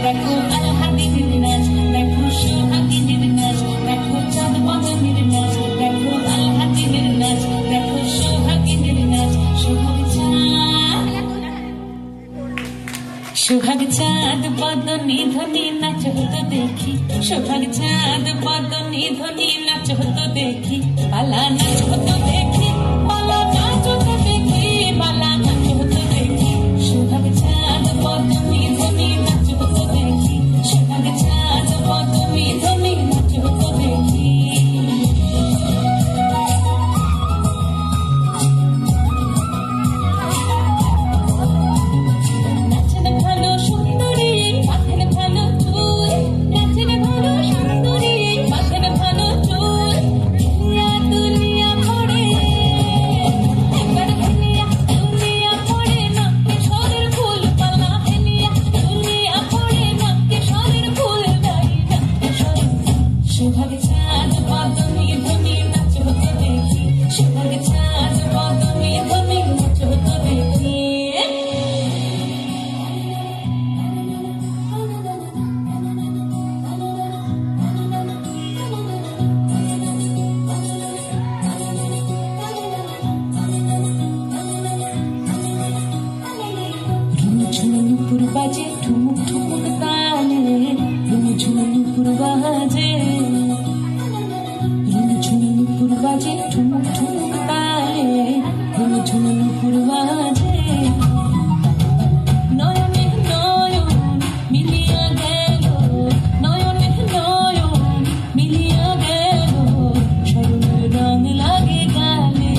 দেখো আলহাদিনের নাচ, দেখো সোহাগিনের নাচ, দেখো চাঁদ বদনের নাচ, দেখো আলহাদিনের নাচ, দেখো সোহাগিনের নাচ। সোহাগ চাঁদ বদনী ধ্বনি নাচ হতো দেখি, সোহাগ চাঁদ বদনী ধ্বনি নাচ হতো দেখি, পালা নাচ হতো দেখি, পালা নাচ হতো দেখি, পালা নাচ হতো দেখি। সোহাগ চাঁদ বদনী ধ্বনি নাচ হতো দেখি, সোহাগ চাঁদ বদনী ধ্বনি নাচ হতো দেখি। সোহাগ চাঁদ বদনী ধ্বনি নাচ হতো দেখি, সোহাগ চাঁদ বদনী ধ্বনি নাচ হতো দেখি। ঝুমঝুমুর বাজে ঠুমুক ঠুমুক তালে, ঝুমঝুমুর বাজে, ঝুমঝুমুর বাজে ঠুমুক ঠুমুক তালে, ঝুমঝুমুর বাজে। নয়নে নয়ন মিলিয়া গেল, নয়নে নয়ন মিলিয়া গেল, শরণের রং লাগে গালে,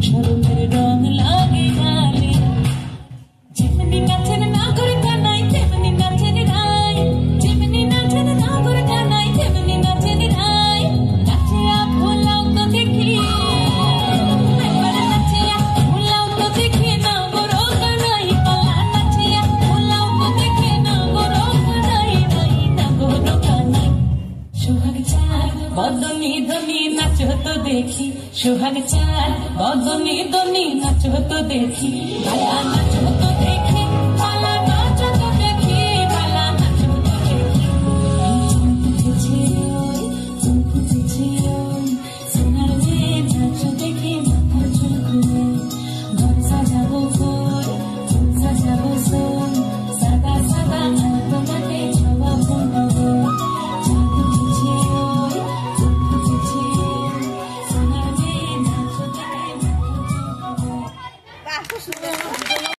শরণের রং লাগে গালে। যেমনি নাচেন নাগর কানাই তেমনি নাচেন রাই, যেমনি নাচেন নাগর কানাই তেমনি নাচেন রাই। নাচিয়া ভোলাও তো দেখি, একবার নাচিয়া ভোলাও তো দেখি নাগর কানাই, পালা নাচিয়া ভোলাও তো দেখি নাগর কানাই, নাই নাগর কানাই। সোহাগ চাঁদ বদনী ধ্বনি নাচ হতো দেখি, সোহাগ চাঁদ বদনী ধ্বনি নাচ হতো দেখি, পালা নাচ হতো দেখি, পালা নাচ হতো দেখি, পালা নাচ হতো দেখি। চমকুতেছে ওই, চমকুতেছে ওই, সোনার মেয়ে নাচ দেখি মাথা চুল ঘুরে। ঘর সাজাবো ফুল, ফুল সাজাবো সোন, সাদা সাদা তোমাকে ছবা ফুলবো। চমকুতেছে ওই, চমকুতেছে ওই, সোনার মেয়ে নাচ দেখি মাথা চুল ঘুরে।